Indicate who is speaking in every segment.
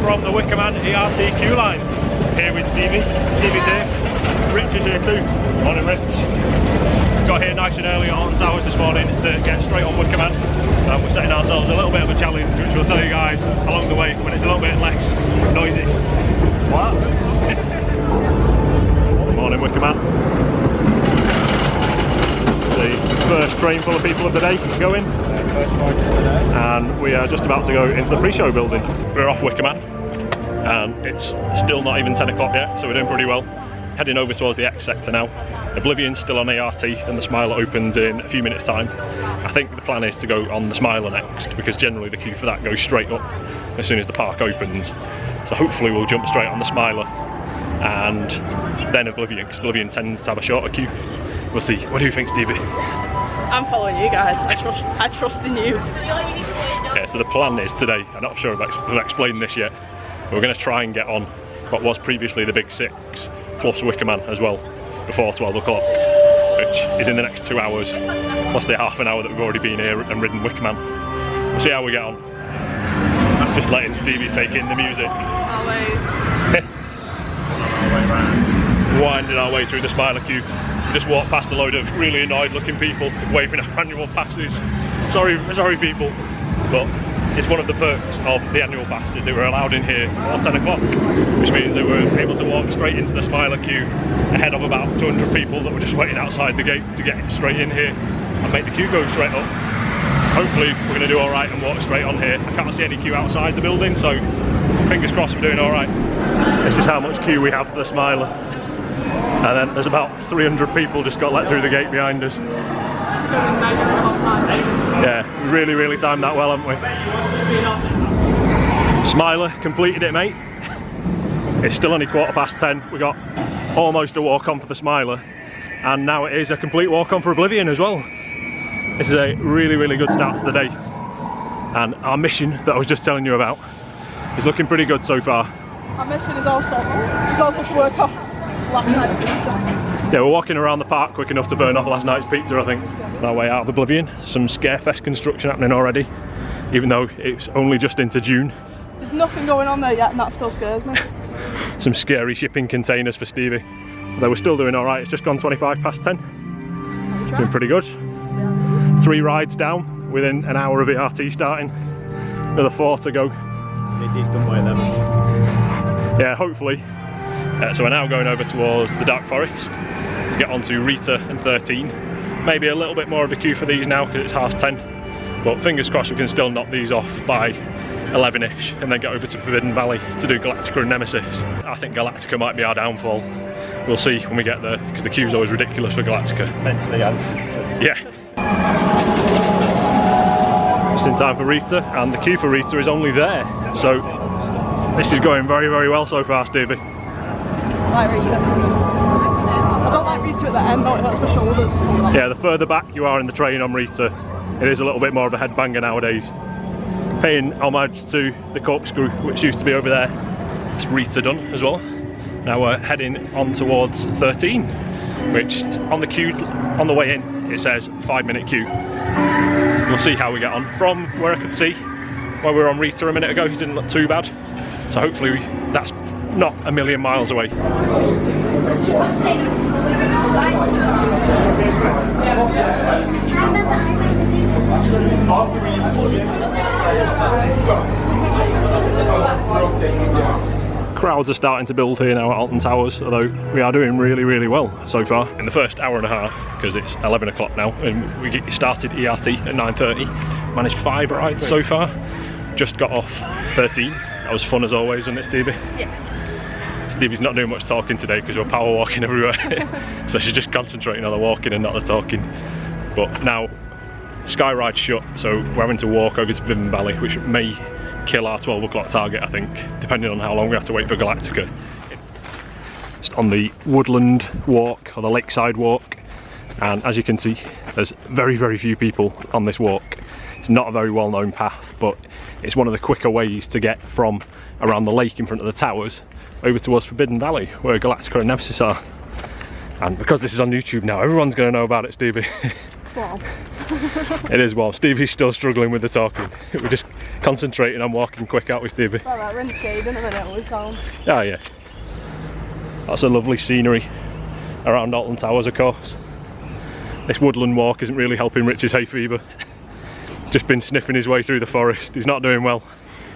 Speaker 1: from the Wickerman ERT queue line. Here with Stevie. Stevie's here. Rich is here too. Morning, Rich. Got here nice and early at Alton Towers this morning to get straight on Wickerman. We're setting ourselves a little bit of a challenge, which we'll tell you guys along the way when it's a little bit less noisy. What? Morning, Wickerman. The first train full of people of the day going, and we are just about to go into the pre-show building. We're off Wickerman and it's still not even 10 o'clock yet, so we're doing pretty well. Heading over towards the X sector now. Oblivion's still on ART and the Smiler opens in a few minutes time. I think the plan is to go on the Smiler next, because generally the queue for that goes straight up as soon as the park opens. So hopefully we'll jump straight on the Smiler and then Oblivion, because Oblivion tends to have a shorter queue. We'll see. What do you think, Stevie?
Speaker 2: I'm following you guys. I trust in you.
Speaker 1: Yeah, so the plan is today, I'm not sure if I've explained this yet, we're going to try and get on what was previously the Big Six, plus Wickerman as well, before 12 o'clock, which is in the next 2 hours, plus the half an hour that we've already been here and ridden Wickerman. We'll see how we get on. Just letting Stevie take in the music.
Speaker 2: Always.
Speaker 1: Winding our way through the Smiler queue. We just walked past a load of really annoyed looking people waving our annual passes. Sorry people, but it's one of the perks of the annual passes. They were allowed in here before 10 o'clock, which means they were able to walk straight into the Smiler queue ahead of about 200 people that were just waiting outside the gate to get straight in here and make the queue go straight up. Hopefully we're going to do alright and walk straight on here. I can't see any queue outside the building, so fingers crossed we're doing alright. This is how much queue we have for the Smiler. And then there's about 300 people just got let through the gate behind us. Yeah, really timed that well, haven't we? Smiler completed it, mate. It's still only 10:15. We got almost a walk on for the Smiler, and now it is a complete walk on for Oblivion as well. This is a really good start to the day, and our mission that I was just telling you about is looking pretty good so far.
Speaker 2: Our mission is also to work off last night's pizza.
Speaker 1: Yeah, we're walking around the park quick enough to burn off last night's pizza, I think. On our way out of Oblivion, some Scarefest construction happening already, even though it's only just into June.
Speaker 2: There's nothing going on there yet, and that still scares me.
Speaker 1: Some scary shipping containers for Stevie. Although we're still doing alright, it's just gone 10:25. Doing pretty good. 3 rides down within an hour of ERT starting. Another 4 to go.
Speaker 3: He's done by 11.
Speaker 1: Yeah, hopefully. So we're now going over towards the Dark Forest to get onto Rita and 13. Maybe a little bit more of a queue for these now because it's 10:30. But fingers crossed we can still knock these off by 11ish and then get over to Forbidden Valley to do Galactica and Nemesis. I think Galactica might be our downfall. We'll see when we get there, because the queue's always ridiculous for Galactica.
Speaker 3: Mentally and
Speaker 1: yeah. Just in time for Rita, and the queue for Rita is only there. So this is going very well so far, Stevie.
Speaker 2: I like Rita. I don't like Rita at the end though, it hurts my shoulders.
Speaker 1: Yeah, the further back you are in the train on Rita, it is a little bit more of a headbanger nowadays. Paying homage to the corkscrew, which used to be over there. It's Rita done as well. Now we're heading on towards 13, which on the queue, on the way in, it says 5-minute queue. We'll see how we get on. From where I could see, where we were on Rita a minute ago, it didn't look too bad. So hopefully that's not a million miles away. Crowds are starting to build here now at Alton Towers, although we are doing really well so far. In the first hour and a half, because it's 11 o'clock now, and we started ERT at 9:30, managed 5 rides so far, just got off 13. That was fun as always, wasn't it, Stevie?
Speaker 2: Yeah.
Speaker 1: Stevie's not doing much talking today because we're power walking everywhere, so she's just concentrating on the walking and not the talking. But now, Sky Ride's shut, so we're having to walk over to Forbidden Valley, which may kill our 12 o'clock target, I think, depending on how long we have to wait for Galactica. Just on the woodland walk, or the lakeside walk, and as you can see, there's very few people on this walk. It's not a very well-known path, but it's one of the quicker ways to get from around the lake in front of the towers over towards Forbidden Valley, where Galactica and Nemesis are. And because this is on YouTube now, everyone's going to know about it, Stevie.
Speaker 2: Wow.
Speaker 1: It is warm. Stevie's still struggling with the talking. We're just concentrating on walking quick out with Stevie.
Speaker 2: Right, we're in the shade in a minute, we found.
Speaker 1: Oh yeah. That's a lovely scenery around Alton Towers, of course. This woodland walk isn't really helping Rich's hay fever. He's just been sniffing his way through the forest. He's not doing well.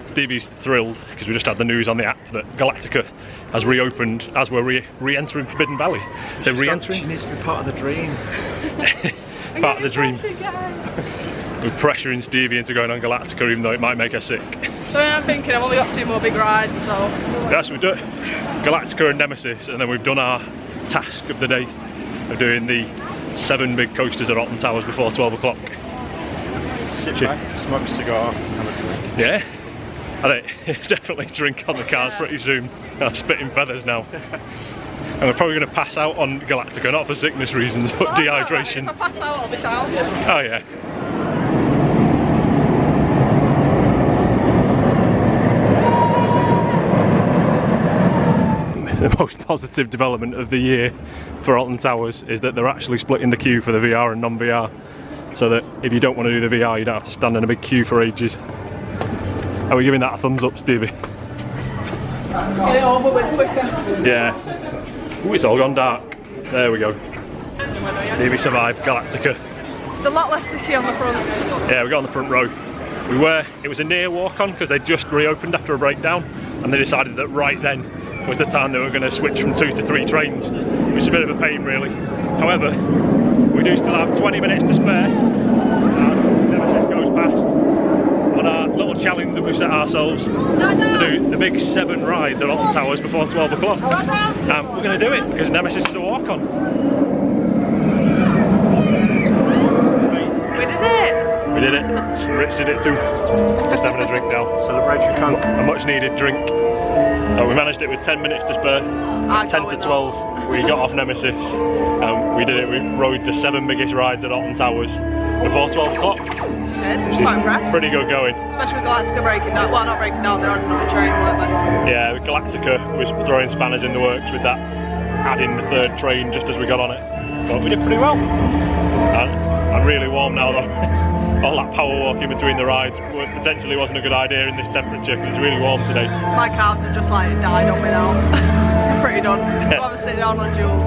Speaker 1: Stevie's thrilled because we just had the news on the app that Galactica has reopened as we're re-entering Forbidden Valley. So re-entering?
Speaker 3: She needs to be part of the dream.
Speaker 1: Part of the dream. We're pressuring Stevie into going on Galactica even though it might make her sick.
Speaker 2: So I'm thinking I've only got 2 more big rides, so...
Speaker 1: Yes, we've done Galactica and Nemesis, and then we've done our task of the day of doing the 7 big coasters at Alton Towers before 12 o'clock.
Speaker 3: Sit back, smoke a cigar, have a drink.
Speaker 1: Yeah, I think definitely drink on the cars pretty soon. I'm spitting feathers now. And we're probably going to pass out on Galactica, not for sickness reasons, but dehydration.
Speaker 2: Right. If I pass out, I'll be sound.
Speaker 1: Oh yeah. The most positive development of the year for Alton Towers is that they're actually splitting the queue for the VR and non-VR, so that if you don't want to do the VR you don't have to stand in a big queue for ages. Are we giving that a thumbs up, Stevie?
Speaker 2: Get it over with quicker.
Speaker 1: Yeah. Ooh, it's all gone dark. There we go. Stevie survived Galactica.
Speaker 2: It's a lot less sticky on the front.
Speaker 1: Yeah, we got on the front row. It was a near walk on because they just reopened after a breakdown, and they decided that right then was the time they were going to switch from 2 to 3 trains, which is a bit of a pain really. However, we do still have 20 minutes to spare as Nemesis goes past on our little challenge that we've set ourselves to do the big 7 rides at Alton Towers before 12 o'clock. We're going to do it because Nemesis is a walk on.
Speaker 2: We did it!
Speaker 1: We did it. Rich did it too. Just having a drink now.
Speaker 3: Celebratory Coke.
Speaker 1: A much needed drink. We managed it with 10 minutes to spare. 10 to 12 we got off Nemesis. We did it, we rode the 7 biggest rides at Alton Towers before 12 o'clock.
Speaker 2: Good, quite impressed.
Speaker 1: Pretty good going.
Speaker 2: Especially with Galactica breaking down, well not breaking down, they're on another train, weren't they?
Speaker 1: Yeah, Galactica was throwing spanners in the works with that, adding the 3rd train just as we got on it. But we did pretty well. And I'm really warm now though. All that power walking between the rides potentially wasn't a good idea in this temperature because it's really warm today.
Speaker 2: My calves have just like died on me now. I'm pretty done. I'll have a sit down on Jewel.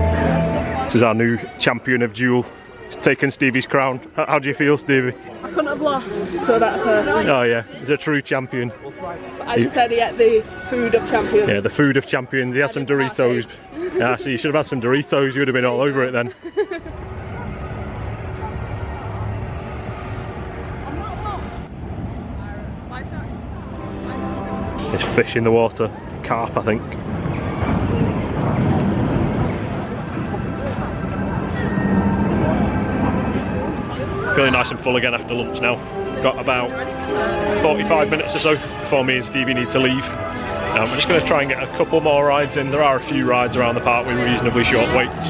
Speaker 1: This is our new champion of Jewel. He's taken Stevie's crown. How do you feel, Stevie?
Speaker 2: I couldn't have lost to a better person.
Speaker 1: Oh yeah, he's a true champion.
Speaker 2: But as you said, he ate the food of champions.
Speaker 1: Yeah, the food of champions. He had some Doritos. Yeah, so you should have had some Doritos, you would have been all over it then. There's fish in the water, carp I think. Feeling nice and full again after lunch now. Got about 45 minutes or so before me and Stevie need to leave. We're just going to try and get a couple more rides in. There are a few rides around the park with reasonably short waits,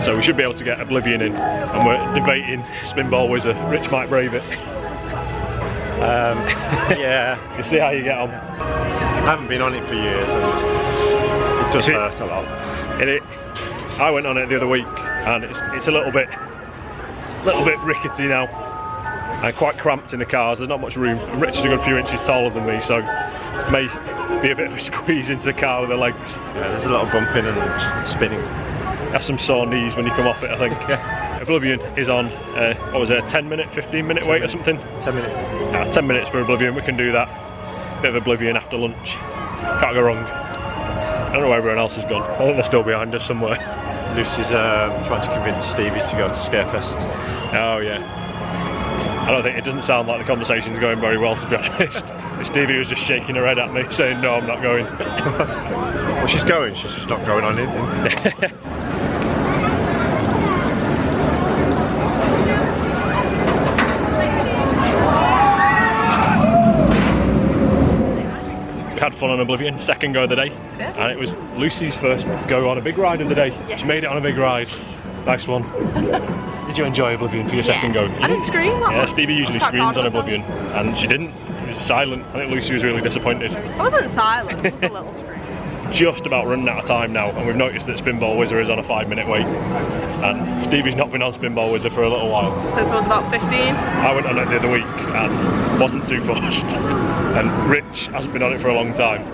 Speaker 1: so we should be able to get Oblivion in. And we're debating Spinball Wizard. Rich might brave it.
Speaker 3: Yeah.
Speaker 1: You see how you get on.
Speaker 3: I haven't been on it for years. It does hurt a lot.
Speaker 1: I went on it the other week, and it's a little bit rickety now, and quite cramped in the cars. There's not much room. And Rich is a good few inches taller than me, so it may be a bit of a squeeze into the car with the legs.
Speaker 3: Yeah, there's a lot of bumping and spinning.
Speaker 1: Has some sore knees when you come off it, I think. Oblivion is on, what was it, a 10-minute, 15-minute wait or something?
Speaker 3: 10 minutes.
Speaker 1: 10 minutes for Oblivion, we can do that. Bit of Oblivion after lunch. Can't go wrong. I don't know where everyone else has gone. I think they're still behind us somewhere.
Speaker 3: Lucy's trying to convince Stevie to go to Scarefest.
Speaker 1: Oh yeah. I don't think, it doesn't sound like the conversation's going very well, to be honest. Stevie was just shaking her head at me, saying no, I'm not going.
Speaker 3: Well, she's going, she's just not going on anything.
Speaker 1: We had fun on Oblivion, second go of the day, and it was Lucy's first go on a big ride of the day.
Speaker 2: Yes.
Speaker 1: She made it on a big ride. Nice one. Did you enjoy Oblivion for your second go?
Speaker 2: I didn't scream that
Speaker 1: Yeah,
Speaker 2: much.
Speaker 1: Stevie usually screams on Oblivion, and she didn't. It was silent. I think Lucy was really disappointed.
Speaker 2: I wasn't silent, it was a little scream.
Speaker 1: just about running out of time now, and we've noticed that Spinball Wizard is on a 5-minute wait. And Stevie's not been on Spinball Wizard for a little while.
Speaker 2: Since it was about 15?
Speaker 1: I went on it the other week and wasn't too fussed. And Rich hasn't been on it for a long time.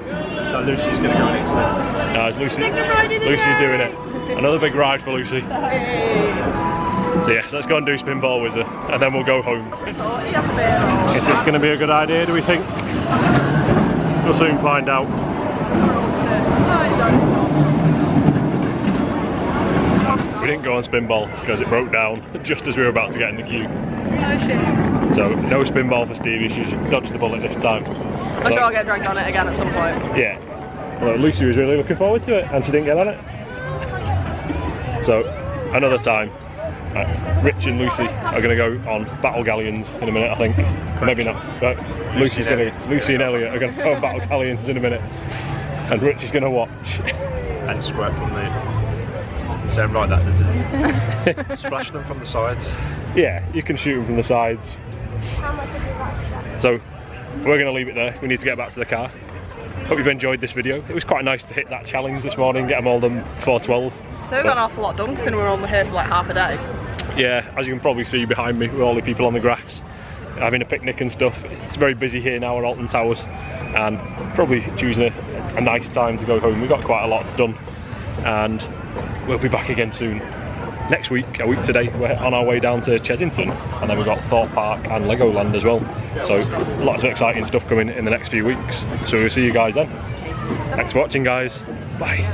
Speaker 3: So Lucy's going to go on it today.
Speaker 1: No, it's Lucy's doing it. Another big ride for Lucy. So yeah, so let's go and do Spinball Wizard, and then we'll go home. Is this going to be a good idea, do we think? We'll soon find out. We didn't go on Spinball because it broke down just as we were about to get in the queue. So no Spinball for Stevie, she's dodged the bullet this time.
Speaker 2: I'm sure I'll get dragged on it again at some point.
Speaker 1: Yeah. Well, Lucy was really looking forward to it and she didn't get on it. So another time. Rich and Lucy are going to go on Battle Galleons in a minute, I think. Or maybe not. But Lucy and Elliot are going to go on Battle Galleons in a minute. And Rich is going to watch.
Speaker 3: And squirt from the... Sound like that, doesn't it? Splash them from the sides.
Speaker 1: Yeah, you can shoot them from the sides. So we're going to leave it there. We need to get back to the car. Hope you've enjoyed this video. It was quite nice to hit that challenge this morning, get them all done before 12.
Speaker 2: So we've got an awful lot done considering we're only here for like half a day.
Speaker 1: Yeah, as you can probably see behind me with all the people on the grass having a picnic and stuff. It's very busy here now at Alton Towers, and probably choosing a nice time to go home. We've got quite a lot done, and we'll be back again soon. Next week, a week today, we're on our way down to Chesington, and then we've got Thorpe Park and Legoland as well. So lots of exciting stuff coming in the next few weeks. So we'll see you guys then. Thanks for watching, guys. Bye.